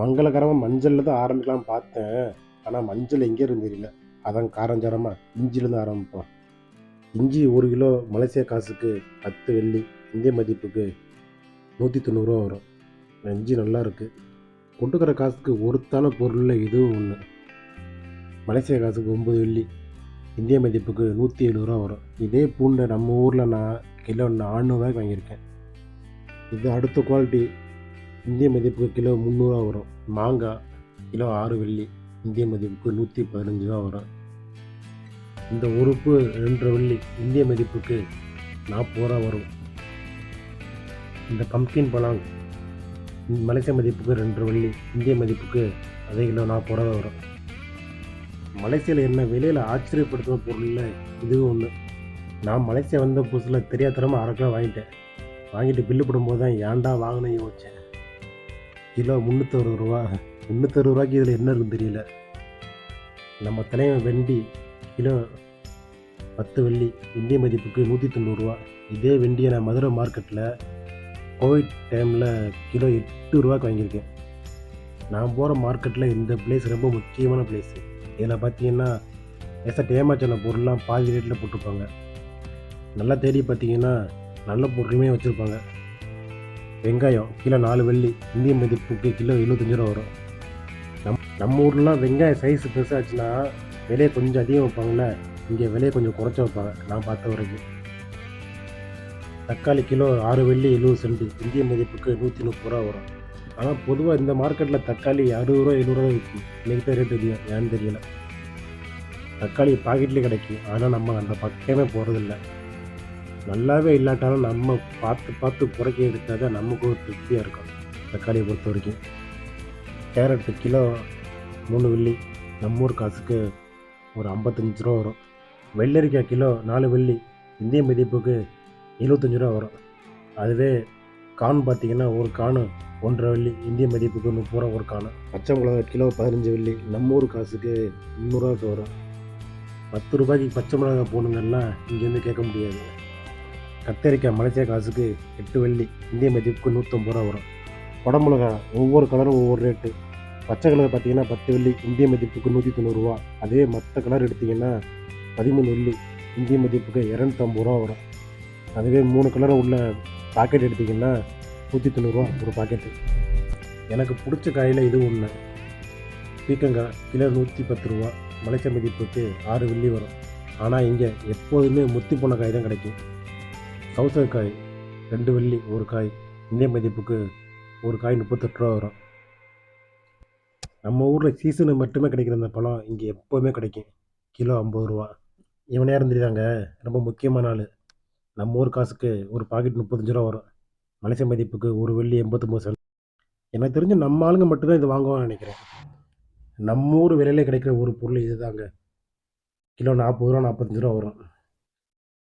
மங்களகரமாக மஞ்சளில் தான் ஆரம்பிக்கலாம்னு பார்த்தேன். ஆனால் மஞ்சள் எங்கே இருந்து தெரியல. அதான் காரஞ்சாரமாக இஞ்சிலேருந்து ஆரம்பிப்போம். இஞ்சி 1 கிலோ மலேசியா காசுக்கு 10 வெள்ளி. இந்திய மதிப்புக்கு 190 வரும். இஞ்சி நல்லா இருக்குது. கொண்டுக்கிற காசுக்கு ஒருத்தான பொருளில் இதுவும் ஒன்று. மலேசியா காசுக்கு 9 வெள்ளி. இந்திய மதிப்புக்கு 170 வரும். இதே பூண்டை நம்ம ஊரில் நான் கிலோ 400 வாங்கியிருக்கேன். இது அடுத்த குவாலிட்டி. இந்திய மதிப்புக்கு கிலோ 300 வரும். மாங்காய் கிலோ 6 வெள்ளி. இந்திய மதிப்புக்கு 115 வரும். இந்த உறுப்பு 2 வெள்ளி. இந்திய மதிப்புக்கு 40 வரும். இந்த பம்கின் பழம் மலேசிய மதிப்புக்கு 2 வெள்ளி. இந்திய மதிப்புக்கு அதே கிலோ 40 வரும். மலேசியாவில் என்ன விலையில் ஆச்சரியப்படுத்துகிற பொருளில் இதுவும் ஒன்று. நான் மலேசியா வந்த புதுசில் தெரியாதரமாக 1/2 கிலோ வாங்கிட்டு பில்லு போடும்போது தான் ஏன்டா வாங்கினேன் யோசிச்சேன். கிலோ 360 ரூபா. 360 ரூபாய்க்கு இதில் என்ன இருக்குன்னு தெரியல. நம்ம தலைவன் வெண்டி கிலோ 10 வெள்ளி. இந்திய மதிப்புக்கு 190 ரூபா. இதே வெண்டியை நான் மதுரை மார்க்கெட்டில் கோவிட் டைமில் கிலோ 8 ரூபாய்க்கு வாங்கியிருக்கேன். நான் போகிற மார்க்கெட்டில் இந்த பிளேஸ் ரொம்ப முக்கியமான பிளேஸு. இதில் பார்த்தீங்கன்னா ஏமாச்சான பொருள்லாம் பாதி ரேட்டில் போட்டிருப்பாங்க. நல்லா தேடி பார்த்தீங்கன்னா நல்ல பொருளுமே வச்சுருப்பாங்க. வெங்காயம் கிலோ 4 வெள்ளி. இந்திய மதிப்புக்கு கிலோ 75 ரூபா வரும். நம்ம ஊர்லாம் வெங்காயம் சைஸ் பெருசாச்சுன்னா விலையை கொஞ்சம் அதிகம் வைப்பாங்கள்ல. இங்கே விலையை கொஞ்சம் குறைச்ச வைப்பாங்க நான் பார்த்த வரைக்கும். தக்காளி கிலோ 6 வெள்ளி 70 சென்ட். இந்திய மதிப்புக்கு 130 ரூபா வரும். ஆனால் பொதுவாக இந்த மார்க்கெட்டில் தக்காளி 60 ரூபா 70 ரூபா விற்கும். இன்றைக்கி தான் ரேட் அதிகம், ஏன்னு தெரியல. தக்காளி பாக்கெட்லேயே கிடைக்கும். ஆனால் நம்ம அந்த பக்கமே போகிறதில்ல. நல்லாவே இல்லாட்டாலும் நம்ம பார்த்து குறைக்க எடுத்தால் தான் நமக்கு ஒரு திருப்தியாக இருக்கும். தக்காளியை பொறுத்த வரைக்கும். கேரட்டு கிலோ 3 வெள்ளி. நம்ம ஊர் காசுக்கு ஒரு 55 ரூபா வரும். வெள்ளரிக்காய் கிலோ 4 வெள்ளி. இந்திய மதிப்புக்கு 75 ரூபா வரும். அதுவே கான் பார்த்திங்கன்னா ஒரு கானு 1.5 வெள்ளி. இந்திய மதிப்புக்கு 30 ரூபா ஒரு கானு. பச்சை மிளகா கிலோ 15 வெள்ளி. நம்ம ஊர் காசுக்கு 300 ரூபாய்க்கு வரும். 10 ரூபாய்க்கு பச்சை மிளகா போகணுங்கெல்லாம் இங்கேருந்து கேட்க முடியாது. கத்தரிக்காய் மலேசியா காசுக்கு 8 வெள்ளி. இந்திய மதிப்புக்கு 150 ரூபா வரும். குடமிளகா ஒவ்வொரு கலரும் ஒவ்வொரு ரேட்டு. பச்சை கலர் பார்த்திங்கன்னா 10 வெள்ளி. இந்திய மதிப்புக்கு 190 ரூபா. அதே மற்ற கலர் எடுத்திங்கன்னா 13 வெள்ளி. இந்திய மதிப்புக்கு 250 ரூபா வரும். அதுவே 3 கலரும் உள்ள பாக்கெட் எடுத்திங்கன்னா 190 ரூபா ஒரு பாக்கெட்டு. எனக்கு பிடிச்ச காயில் இது ஒன்று. பீக்கங்காய் கிலோ 110 ரூபா. மலேசியா மதிப்புக்கு 6 வெள்ளி வரும். ஆனால் இங்கே எப்போதுமே முத்தி போன காய் தான் கிடைக்கும். சவுசக்காய் 2 வெள்ளி ஒரு காய். இந்திய மதிப்புக்கு ஒரு காய் 38 ரூபா வரும். நம்ம ஊரில் சீசனு மட்டுமே கிடைக்கிற அந்த பழம் இங்கே எப்போவுமே கிடைக்கும். கிலோ 50 ரூபா. இவன் நேரம் தெரியுதாங்க, ரொம்ப முக்கியமான ஆள். நம்ம ஊர் காசுக்கு ஒரு பாக்கெட் 35 ரூபா வரும். மலேசியா மதிப்புக்கு 1 வெள்ளி 89 சென்ட். எனக்கு தெரிஞ்சு நம்ம ஆளுங்க மட்டும்தான் இது வாங்குவான்னு நினைக்கிறேன். நம்ம ஊர் விலையில கிடைக்கிற ஒரு பொருள் இது தாங்க. கிலோ 40 ரூபா 45 ரூபா வரும்.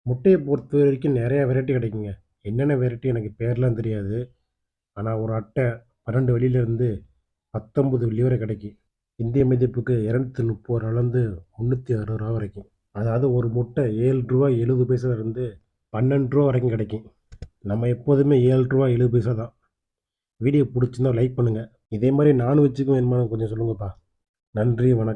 முட்டையை பொறுத்த வரைக்கும் நிறையா வெரைட்டி கிடைக்குங்க. என்னென்ன வெரைட்டி எனக்கு பேர்லாம் தெரியாது. ஆனால் ஒரு அட்டை 12 வெள்ளியிலேருந்து 19 வெள்ளி வரை கிடைக்கும். இந்திய மதிப்புக்கு 230 ரூபாலேருந்து 360 ரூபா வரைக்கும். அதாவது ஒரு முட்டை 7 ரூபா 70 பைசாலேருந்து 12 ரூபா வரைக்கும் கிடைக்கும். நம்ம எப்போதுமே 7 ரூபா 70 பைசா தான். வீடியோ பிடிச்சிருந்தா லைக் பண்ணுங்கள். இதே மாதிரி நான்வெஜ்ஜுக்கும் வேணுமான்னு கொஞ்சம் சொல்லுங்கப்பா. நன்றி, வணக்கம்.